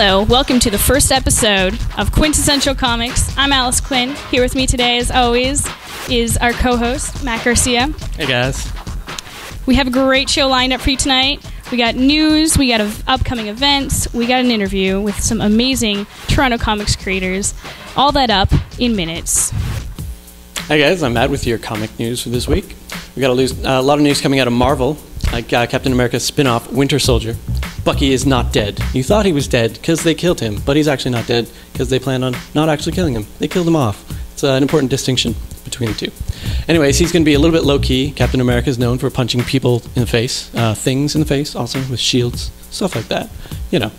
Hello, welcome to the first episode of Quintessential Comix. I'm Alice Quinn. Here with me today, as always, is our co-host, Matt Garcia. Hey guys. We have a great show lined up for you tonight. We got news, we got upcoming events, we got an interview with some amazing Toronto comics creators. All that up in minutes. Hey guys, I'm Matt with your comic news for this week. We got a lot of news coming out of Marvel, like Captain America's spin-off Winter Soldier. Bucky is not dead. You thought he was dead because they killed him, but he's actually not dead because they plan on not actually killing him. They killed him off. It's an important distinction between the two. Anyways, he's going to be a little bit low-key. Captain America is known for punching people in the face, things in the face, also with shields, stuff like that. You know,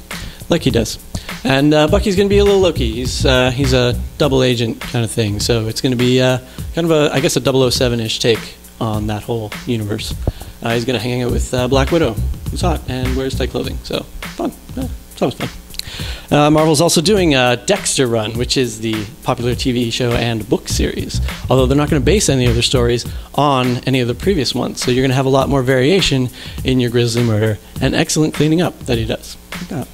like he does. And Bucky's going to be a little low-key. He's a double agent kind of thing, so it's going to be kind of a 007-ish take on that whole universe. He's going to hang out with Black Widow, who's hot and wears tight clothing, so fun. It's always fun. Marvel's also doing a Dexter run, which is the popular TV show and book series, although they're not going to base any of their stories on any of the previous ones, so you're going to have a lot more variation in your grisly murder and excellent cleaning up that he does. Yeah.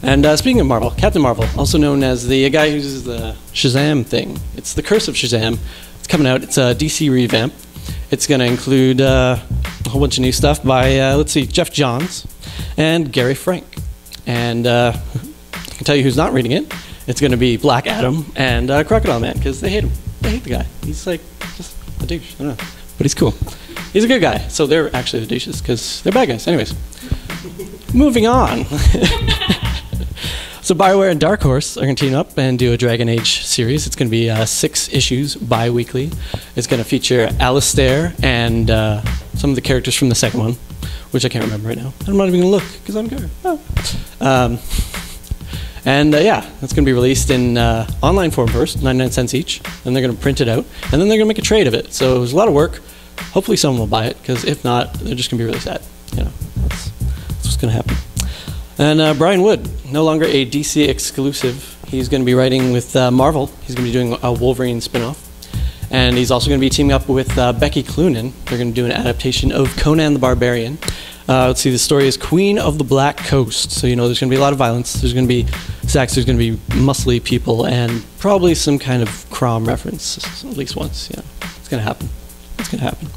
And speaking of Marvel, Captain Marvel, also known as the guy who uses the Shazam thing. It's the Curse of Shazam. It's coming out. It's a DC revamp. It's going to include a whole bunch of new stuff by, let's see, Jeff Johns and Gary Frank. And I can tell you who's not reading it. It's going to be Black Adam and Crocodile Man, because they hate him. They hate the guy. He's like just a douche. I don't know. But he's cool. He's a good guy. So they're actually the douches, because they're bad guys. Anyways, moving on. So BioWare and Dark Horse are going to team up and do a Dragon Age series. It's going to be 6 issues bi-weekly. It's going to feature Alistair and some of the characters from the second one, which I can't remember right now. I'm not even going to look, because I'm good. Oh. Yeah, that's going to be released in online form first, 99 cents each. Then they're going to print it out, and then they're going to make a trade of it. So there's a lot of work. Hopefully someone will buy it, because if not, they're just going to be really sad. You know, that's what's going to happen. And Brian Wood, no longer a DC exclusive. He's going to be writing with Marvel. He's going to be doing a Wolverine spinoff. And he's also going to be teaming up with Becky Cloonan. They're going to do an adaptation of Conan the Barbarian. Let's see, the story is Queen of the Black Coast. So, you know, there's going to be a lot of violence. There's going to be sex. There's going to be muscly people. And probably some kind of Crom reference, at least once. Yeah, it's going to happen. It's going to happen.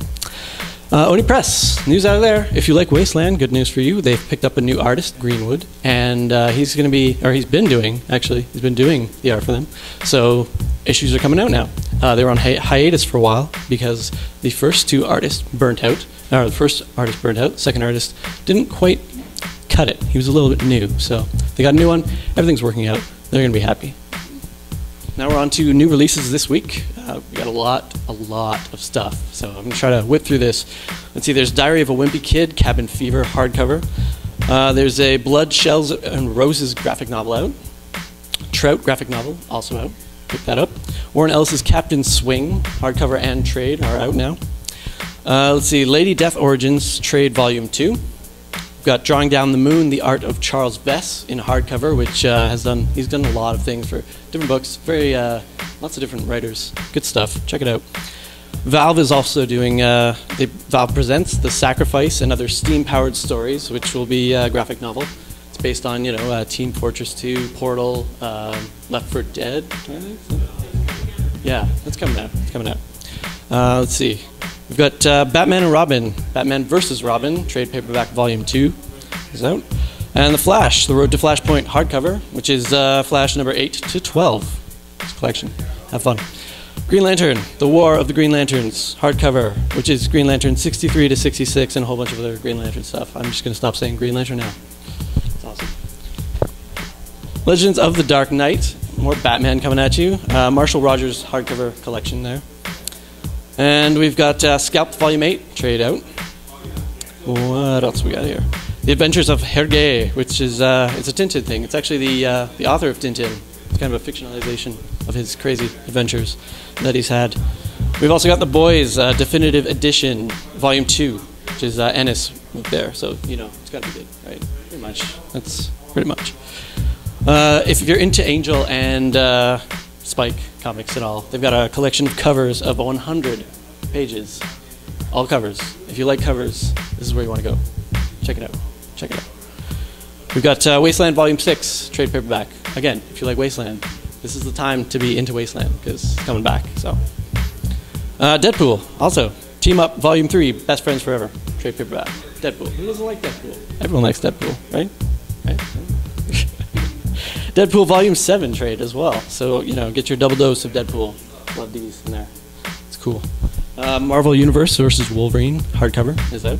Oni Press, news out of there. If you like Wasteland, good news for you. They've picked up a new artist, Greenwood, and he's been doing the art for them. So issues are coming out now. They were on hiatus for a while because the first artists burnt out. The first artist burnt out. Second artist didn't quite cut it. He was a little bit new. So they got a new one. Everything's working out. They're going to be happy. Now we're on to new releases this week. We got a lot of stuff. So I'm going to try to whip through this. Let's see, there's Diary of a Wimpy Kid, Cabin Fever hardcover. There's a Blood, Shells, and Roses graphic novel out. Trout graphic novel also out. Pick that up. Warren Ellis's Captain Swing hardcover and trade are out now. Let's see, Lady Death Origins trade volume 2. We've got Drawing Down the Moon, The Art of Charles Vess in hardcover, which he's done a lot of things for different books. Very lots of different writers. Good stuff. Check it out. Valve is also doing Valve presents The Sacrifice and Other Steam-Powered Stories, which will be a graphic novel. It's based on Team Fortress 2, Portal, Left 4 Dead. Yeah, that's coming out. It's coming out. Let's see. We've got Batman and Robin, Batman vs. Robin, trade paperback volume 2 is out. And The Flash, The Road to Flashpoint hardcover, which is Flash number 8 to 12. This collection. Have fun. Green Lantern, The War of the Green Lanterns hardcover, which is Green Lantern 63 to 66 and a whole bunch of other Green Lantern stuff. I'm just going to stop saying Green Lantern now. It's awesome. Legends of the Dark Knight, more Batman coming at you. Marshall Rogers hardcover collection there. And we've got Scalped Volume 8, trade out. What else we got here? The Adventures of Hergé, which is it's a Tintin thing. It's actually the author of Tintin. It's kind of a fictionalization of his crazy adventures that he's had. We've also got The Boys Definitive Edition, Volume 2, which is Ennis there. So, it's got to be good, right? Pretty much. That's pretty much. If you're into Angel and Spike comics and all, they've got a collection of covers of 100 pages. All covers. If you like covers, this is where you want to go. Check it out. Check it out. We've got Wasteland Volume 6, trade paperback. Again, if you like Wasteland, this is the time to be into Wasteland because it's coming back. So, Deadpool, also. Team Up Volume 3, Best Friends Forever, trade paperback. Deadpool. Who doesn't like Deadpool? Everyone likes Deadpool, right? Deadpool Volume 7 trade as well. So, you know, get your double dose of Deadpool. Love these in there. It's cool. Marvel Universe versus Wolverine hardcover is out.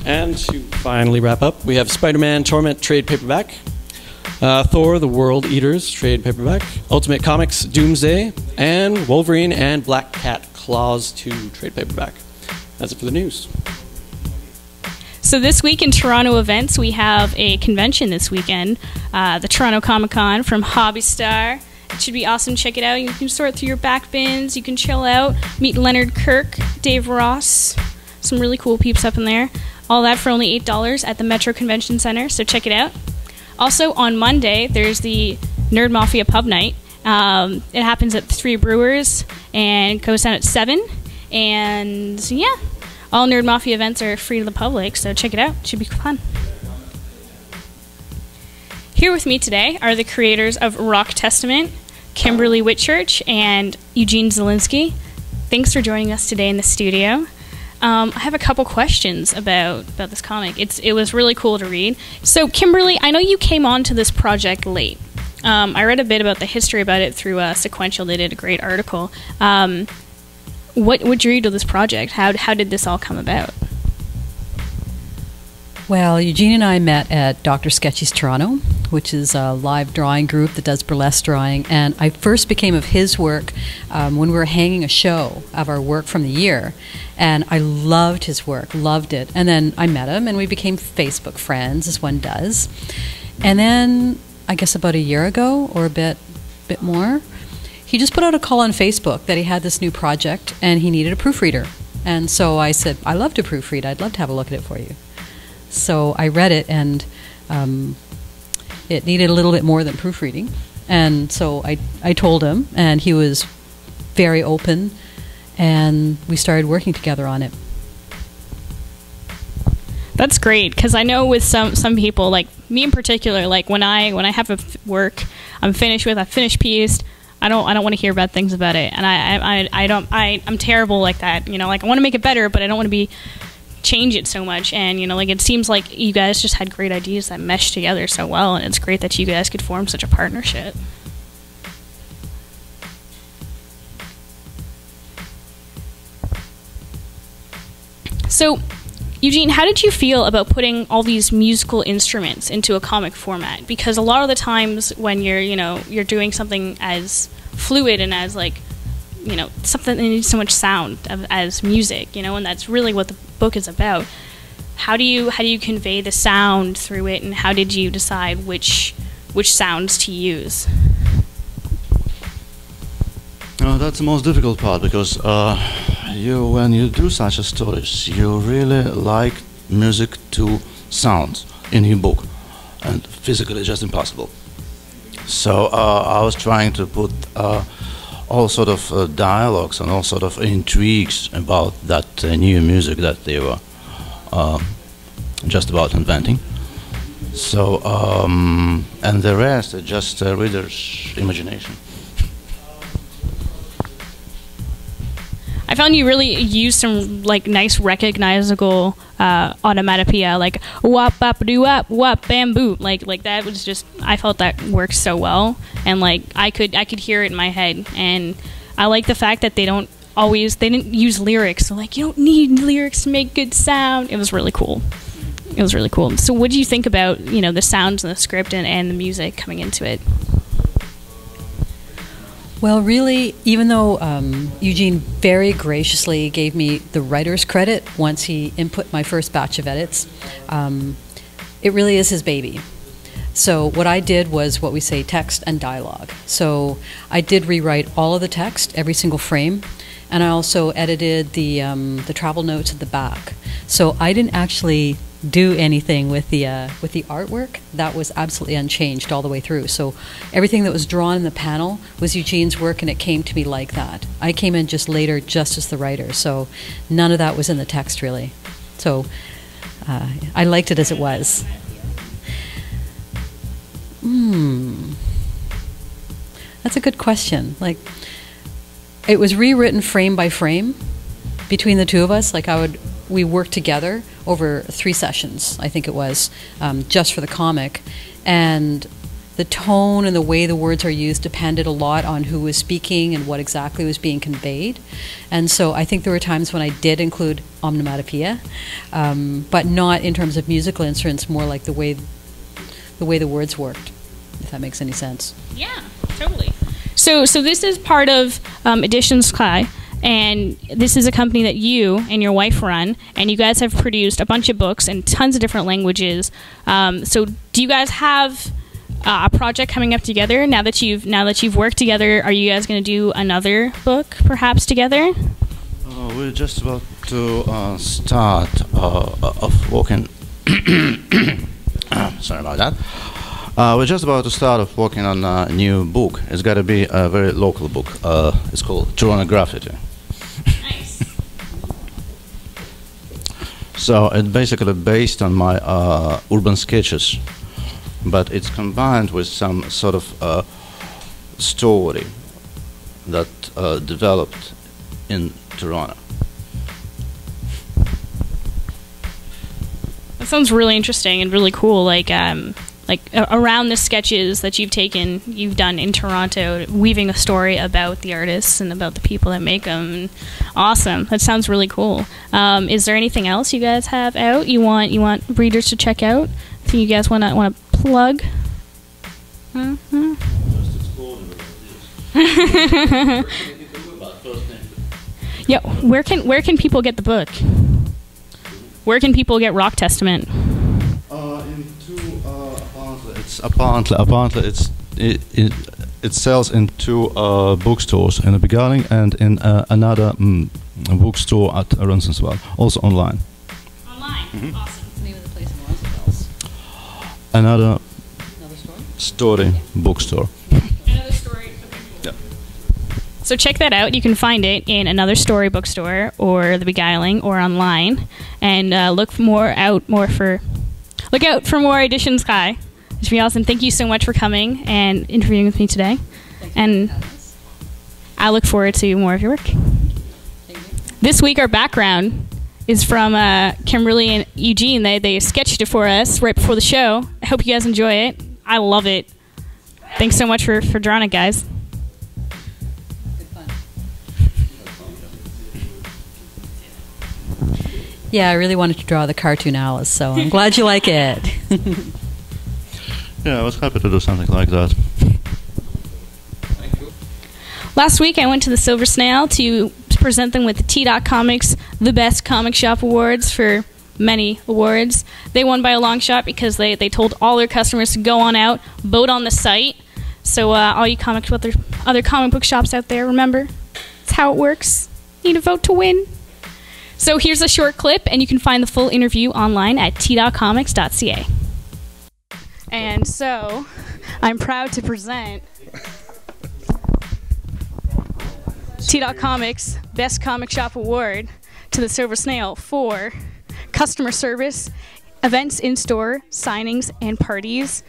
And to finally wrap up, we have Spider-Man Torment trade paperback, Thor: The World Eaters trade paperback, Ultimate Comics Doomsday, and Wolverine and Black Cat Claws 2 trade paperback. That's it for the news. So this week in Toronto events, we have a convention this weekend, the Toronto Comic Con from Hobby Star. It should be awesome. Check it out. You can sort through your back bins. You can chill out, meet Leonard Kirk, Dave Ross, some really cool peeps up in there. All that for only $8 at the Metro Convention Center, so check it out. Also, on Monday, there's the Nerd Mafia Pub Night. It happens at 3 Brewers and goes down at 7. And, yeah, all Nerd Mafia events are free to the public, so check it out. It should be fun. Here with me today are the creators of Rock Testament, Kimberley Whitchurch, and Eugene Zhilinsky. Thanks for joining us today in the studio. I have a couple questions about this comic. It was really cool to read. So, Kimberley, I know you came on to this project late. I read a bit about the history about it through Sequential. They did a great article. What drew you to this project? How did this all come about? Well, Eugene and I met at Dr. Sketchy's Toronto, which is a live drawing group that does burlesque drawing. And I first became of his work when we were hanging a show of our work from the year. And I loved his work, loved it. And then I met him and we became Facebook friends, as one does. And then, I guess about a year ago, or a bit more, he just put out a call on Facebook that he had this new project and he needed a proofreader. And so I said, I love to proofread. I'd love to have a look at it for you. So I read it, and it needed a little bit more than proofreading. And so I told him, and he was very open, and we started working together on it. That's great, because I know with some people, like me in particular, like when I have a work I'm finished with, a finished piece, I don't want to hear bad things about it, and I'm terrible like that. You know, like I want to make it better, but I don't want to change it so much. And you know, like it seems like you guys just had great ideas that mesh together so well, and it's great that you guys could form such a partnership. So, Eugene, how did you feel about putting all these musical instruments into a comic format? Because a lot of the times when you're doing something as fluid and as like, you know, something that needs so much sound as music, you know, and that's really what the book is about. How do you convey the sound through it, and how did you decide which sounds to use? That's the most difficult part, because when you do such a stories, you really like music to sound in your book, and physically just impossible. So I was trying to put all sort of dialogues and all sort of intrigues about that new music that they were just about inventing. So and the rest is just reader's imagination. I found you really used some like nice recognizable onomatopoeia, like wap bap doo wap wap bamboo, like that was just, I felt that worked so well, and like I could hear it in my head. And I like the fact that they didn't use lyrics. So like, you don't need lyrics to make good sound. It was really cool. It was really cool. So what do you think about, you know, the sounds and the script and the music coming into it? Well, really, even though Eugene very graciously gave me the writer's credit once he input my first batch of edits, it really is his baby. So what I did was what we say text and dialogue. So I did rewrite all of the text, every single frame, and I also edited the travel notes at the back. So I didn't actually do anything with the artwork. That was absolutely unchanged all the way through. So everything that was drawn in the panel was Eugene's work, and it came to me like that. I came in just later, just as the writer, so none of that was in the text really. So I liked it as it was. That's a good question. Like, it was rewritten frame by frame between the two of us. Like, we worked together over 3 sessions, I think it was, just for the comic. And the tone and the way the words are used depended a lot on who was speaking and what exactly was being conveyed. And so I think there were times when I did include onomatopoeia, but not in terms of musical instruments, more like the way the words worked, if that makes any sense. Yeah, totally. So this is part of Edition Sky, and this is a company that you and your wife run, and you guys have produced a bunch of books in tons of different languages. So do you guys have a project coming up together now that you've worked together? Are you guys going to do another book perhaps together? We're just about to start of working. Sorry about that. We're just about to start of working on a new book. It's got to be a very local book. It's called Toronto Graffiti. Nice. So it's basically based on my urban sketches, but it's combined with some sort of story that developed in Toronto. That sounds really interesting and really cool. Like around the sketches that you've done in Toronto, weaving a story about the artists and about the people that make them. Awesome. That sounds really cool. Is there anything else you guys have out you want readers to check out? Anything you guys want to plug? Yeah. Where can people get the book? Where can people get Rock Testament? Apparently it sells in 2 bookstores in the beginning and in another bookstore at Ronsensvall, also online. Online. Mm-hmm. Awesome. What's the name of the place in Ronsensvall? Another Story? bookstore. Another Story. Okay. Yeah. So check that out. You can find it in Another Story bookstore or The Beguiling or online, and look out for more Edition Sky. It should be awesome. Thank you so much for coming and interviewing with me today. And I look forward to more of your work. This week, our background is from Kimberley and Eugene. They sketched it for us right before the show. I hope you guys enjoy it. I love it. Thanks so much for drawing it, guys. Good fun. Yeah, I really wanted to draw the cartoon Alice, so I'm glad you like it. Yeah, I was happy to do something like that. Last week, I went to the Silver Snail to present them with the T.Comics The Best Comic Shop Awards for many awards. They won by a long shot because they told all their customers to go on out, vote on the site. So all you other comic book shops out there, remember, it's how it works. You need to vote to win. So here's a short clip, and you can find the full interview online at t.comics.ca. And so, I'm proud to present T.Comics Best Comic Shop Award to the Silver Snail for customer service, events in-store, signings and parties,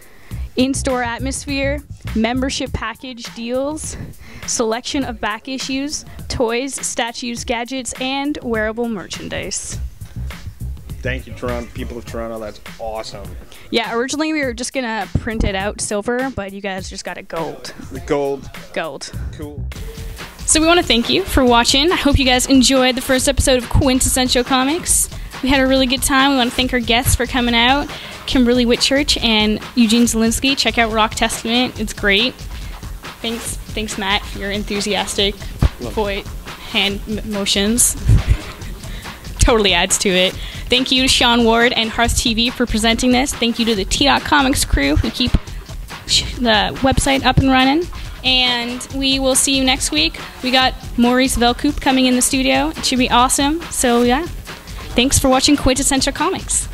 in-store atmosphere, membership package deals, selection of back issues, toys, statues, gadgets, and wearable merchandise. Thank you, Toronto, people of Toronto. That's awesome. Yeah, originally we were just gonna print it out silver, but you guys just got it gold. The gold. Gold. Cool. So we want to thank you for watching. I hope you guys enjoyed the first episode of Quintessential Comix. We had a really good time. We want to thank our guests for coming out, Kimberley Whitchurch and Eugene Zhilinsky. Check out Rock Testament. It's great. Thanks, Matt, for your enthusiastic hand motions. Totally adds to it. Thank you to Sean Ward and Hearth TV for presenting this. Thank you to the T.Comics crew who keep the website up and running. And we will see you next week. We got Maurice Velkoop coming in the studio. It should be awesome. So yeah, thanks for watching Quintessential Comix.